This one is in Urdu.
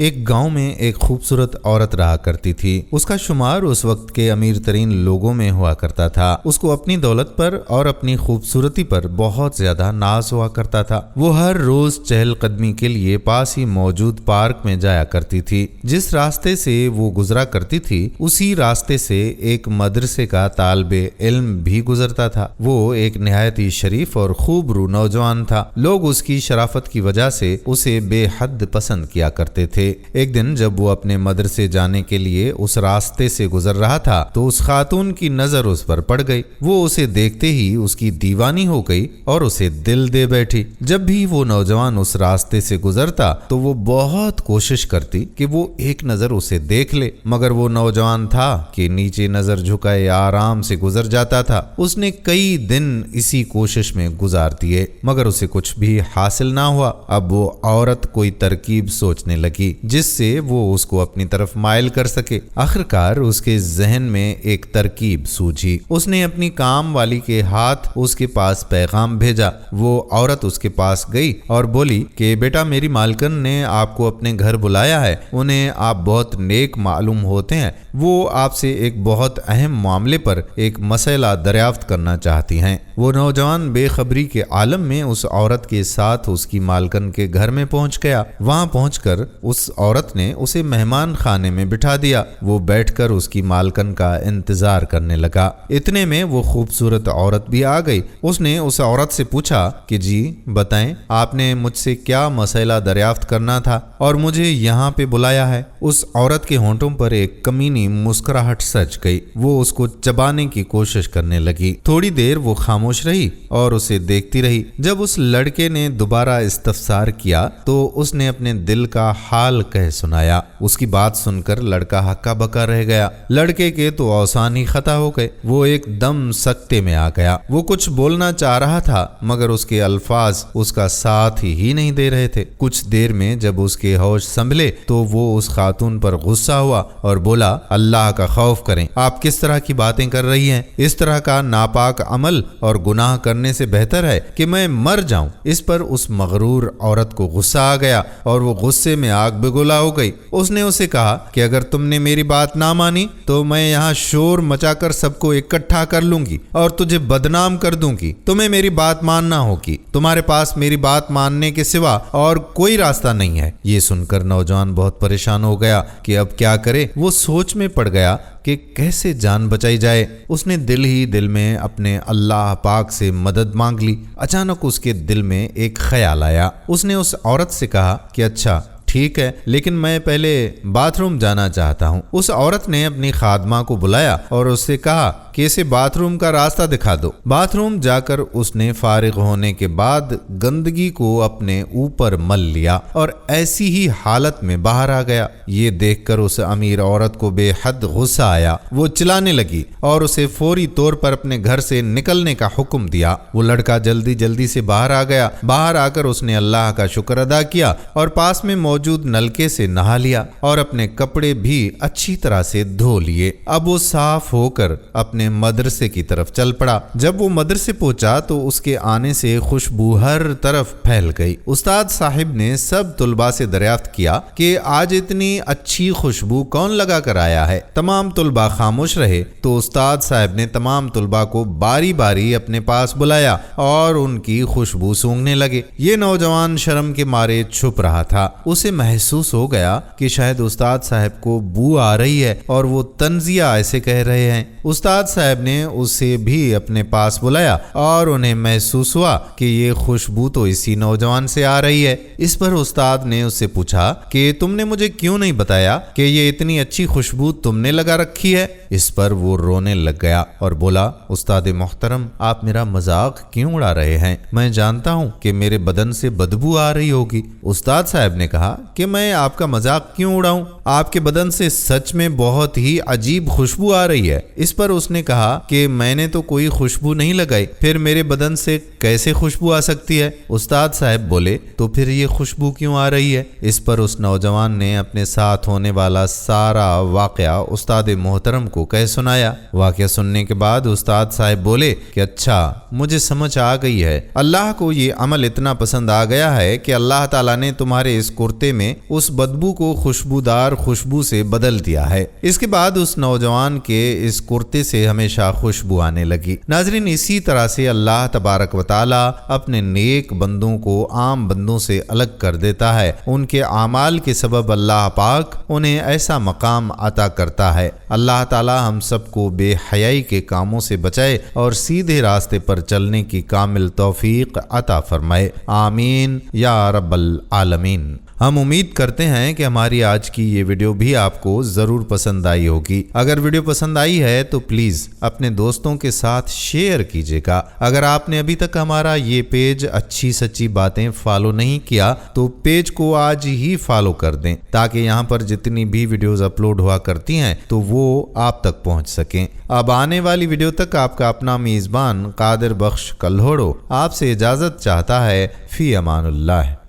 ایک گاؤں میں ایک خوبصورت عورت رہا کرتی تھی۔ اس کا شمار اس وقت کے امیر ترین لوگوں میں ہوا کرتا تھا۔ اس کو اپنی دولت پر اور اپنی خوبصورتی پر بہت زیادہ ناز ہوا کرتا تھا۔ وہ ہر روز چہل قدمی کے لیے پاس ہی موجود پارک میں جایا کرتی تھی۔ جس راستے سے وہ گزرا کرتی تھی اسی راستے سے ایک مدرسے کا طالب علم بھی گزرتا تھا۔ وہ ایک نہایت ہی شریف اور خوب رو نوجوان تھا۔ لوگ اس کی شرافت کی وجہ سے اسے بے حد پسند کیا کرتے تھے۔ ایک دن جب وہ اپنے مدرسے جانے کے لیے اس راستے سے گزر رہا تھا تو اس خاتون کی نظر اس پر پڑ گئی۔ وہ اسے دیکھتے ہی اس کی دیوانی ہو گئی اور اسے دل دے بیٹھی۔ جب بھی وہ نوجوان اس راستے سے گزرتا تو وہ بہت کوشش کرتی کہ وہ ایک نظر اسے دیکھ لے، مگر وہ نوجوان تھا کہ نیچے نظر جھکائے آرام سے گزر جاتا تھا۔ اس نے کئی دن اسی کوشش میں گزار دیے مگر اسے کچھ بھی حاصل نہ ہوا۔ اب وہ عورت کوئی ترکیب سوچنے لگی جس سے وہ اس کو اپنی طرف مائل کر سکے۔ آخرکار اس کے ذہن میں ایک ترکیب سوجھی۔ اس نے اپنی کام والی کے ہاتھ اس کے پاس پیغام بھیجا۔ وہ عورت اس کے پاس گئی اور بولی کہ بیٹا، میری مالکن نے آپ کو اپنے گھر بلایا ہے۔ انہیں آپ بہت نیک معلوم ہوتے ہیں۔ وہ آپ سے ایک بہت اہم معاملے پر ایک مسئلہ دریافت کرنا چاہتی ہیں۔ وہ نوجوان بے خبری کے عالم میں اس عورت کے ساتھ اس کی مالکن کے گھر میں پہنچ گیا۔ وہاں پہنچ کر اس عورت نے اسے مہمان خانے میں بٹھا دیا۔ وہ بیٹھ کر اس کی مالکن کا انتظار کرنے لگا۔ اتنے میں وہ خوبصورت عورت بھی آ گئی۔ اس نے اس عورت سے پوچھا کہ جی بتائیں، آپ نے مجھ سے کیا مسئلہ دریافت کرنا تھا اور مجھے یہاں پہ بلایا ہے؟ اس عورت کے ہونٹوں پر ایک کمینی مسکراہٹ سج گئی۔ وہ اس کو چبانے کی کوشش کرنے لگی۔ تھوڑی دیر وہ خاموش رہی اور اسے دیکھتی رہی۔ جب اس لڑکے نے دوبارہ استفسار کیا تو اس نے اپنے دل کا حال کہہ سنایا۔ اس کی بات سن کر لڑکا ہکا بکا رہ گیا۔ لڑکے کے تو اوسان ہی خطا ہو گئے۔ وہ ایک دم سکتے میں آ گیا۔ وہ کچھ بولنا چاہ رہا تھا مگر اس کے الفاظ اس کا ساتھ ہی نہیں دے رہے تھے۔ کچھ دیر میں جب اس کے ہوش سنبھلے تو وہ اس خاتون پر غصہ ہوا اور بولا، اللہ کا خوف کریں، آپ کس طرح کی باتیں کر رہی ہیں؟ اس طرح کا ناپاک عمل اور گناہ کرنے سے بہتر ہے کہ میں مر جاؤں۔ اس پر اس مغرور عورت کو غصہ آ گیا اور وہ غصے میں آگ بگولا ہو گئی۔ اس نے اسے کہا کہ اگر تم نے میری بات نہ مانی تو میں یہاں شور مچا کر سب کو اکٹھا کر لوں گی اور تجھے بدنام کر دوں گی۔ تمہیں میری بات ماننا ہوگی۔ تمہارے پاس میری بات ماننے کے سوا اور کوئی راستہ نہیں ہے۔ یہ سن کر نوجوان بہت پریشان ہو گیا کہ اب کیا کرے۔ وہ سوچ میں پڑ گیا کہ کیسے جان بچائی جائے۔ اس نے دل ہی دل میں اپنے اللہ پاک سے مدد مانگ لی۔ اچانک اس کے دل میں ایک خیال آیا۔ اس نے اس عورت سے کہا کہ اچھا ٹھیک ہے، لیکن میں پہلے باتھ روم جانا چاہتا ہوں۔ اس عورت نے اپنی خادمہ کو بلایا اور اس سے کہا کہ اسے باتھ روم کا راستہ دکھا دو۔ باتھ روم جا کر اس نے فارغ ہونے کے بعد گندگی کو اپنے اوپر مل لیا اور ایسی ہی حالت میں باہر آ گیا۔ یہ دیکھ کر اس امیر عورت کو بے حد غصہ آیا۔ وہ چلانے لگی اور اسے فوری طور پر اپنے گھر سے نکلنے کا حکم دیا۔ وہ لڑکا جلدی جلدی سے باہر آ گیا۔ باہر آ کر اس نے اللہ کا شکر ادا کیا اور پاس میں موجود نلکے سے نہا لیا اور اپنے کپڑے بھی اچھی طرح سے دھو لیے۔ اب وہ صاف ہو کر اپنے مدرسے کی طرف چل پڑا۔ جب وہ مدرسے پہنچا تو اس کے آنے سے خوشبو ہر طرف پھیل گئی۔ استاد صاحب نے سب طلباء سے دریافت کیا کہ آج اتنی اچھی خوشبو کون لگا کر آیا ہے؟ تمام طلباء خاموش رہے تو استاد صاحب نے تمام طلباء کو باری باری اپنے پاس بلایا اور ان کی خوشبو سونگھنے لگے۔ یہ نوجوان شرم کے مارے چھپ رہا تھا۔ اسے محسوس ہو گیا کہ شاید استاد صاحب کو بو آ رہی ہے اور وہ طنزیہ ایسے کہہ رہے ہیں۔ استاد صاحب نے اسے بھی اپنے پاس بلایا اور انہیں محسوس ہوا کہ یہ خوشبو تو اسی نوجوان سے آ رہی ہے۔ اس پر استاد نے اس سے پوچھا کہ تم نے مجھے کیوں نہیں بتایا کہ یہ اتنی اچھی خوشبو تم نے لگا رکھی ہے؟ اس پر وہ رونے لگ گیا اور بولا، استاد محترم، آپ میرا مذاق کیوں اڑا رہے ہیں؟ میں جانتا ہوں کہ میرے بدن سے بدبو آ رہی ہوگی۔ استاد صاحب نے کہا کہ میں آپ کا مذاق کیوں اڑاؤں؟ آپ کے بدن سے سچ میں بہت ہی عجیب خوشبو آ رہی ہے۔ اس پر اس نے کہا کہ میں نے تو کوئی خوشبو نہیں لگائی، پھر میرے بدن سے کیسے خوشبو آ سکتی ہے؟ استاد صاحب بولے، تو پھر یہ خوشبو کیوں آ رہی ہے؟ اس پر اس نوجوان نے اپنے ساتھ ہونے والا سارا واقعہ استاد محترم کو کہہ سنایا۔ واقعہ سننے کے بعد استاد صاحب بولے کہ اچھا، مجھے سمجھ آ گئی ہے۔ اللہ کو یہ عمل اتنا پسند آ گیا ہے کہ اللہ تعالیٰ نے تمہارے اس کرتے کرتے میں اس بدبو کو خوشبودار خوشبو سے بدل دیا ہے۔ اس کے بعد اس نوجوان کے اس کرتے سے ہمیشہ خوشبو آنے لگی۔ ناظرین، اسی طرح سے اللہ تبارک و تعالی اپنے نیک بندوں کو عام بندوں سے الگ کر دیتا ہے۔ ان کے اعمال کے سبب اللہ پاک انہیں ایسا مقام عطا کرتا ہے۔ اللہ تعالی ہم سب کو بے حیائی کے کاموں سے بچائے اور سیدھے راستے پر چلنے کی کامل توفیق عطا فرمائے، آمین یا رب العالمین۔ ہم امید کرتے ہیں کہ ہماری آج کی یہ ویڈیو بھی آپ کو ضرور پسند آئی ہوگی۔ اگر ویڈیو پسند آئی ہے تو پلیز اپنے دوستوں کے ساتھ شیئر کیجیے گا۔ اگر آپ نے ابھی تک ہمارا یہ پیج اچھی سچی باتیں فالو نہیں کیا تو پیج کو آج ہی فالو کر دیں، تاکہ یہاں پر جتنی بھی ویڈیوز اپلوڈ ہوا کرتی ہیں تو وہ آپ تک پہنچ سکیں۔ اب آنے والی ویڈیو تک آپ کا اپنا میزبان قادر بخش کلہوڑو آپ سے اجازت چاہتا ہے۔ فی امان اللہ۔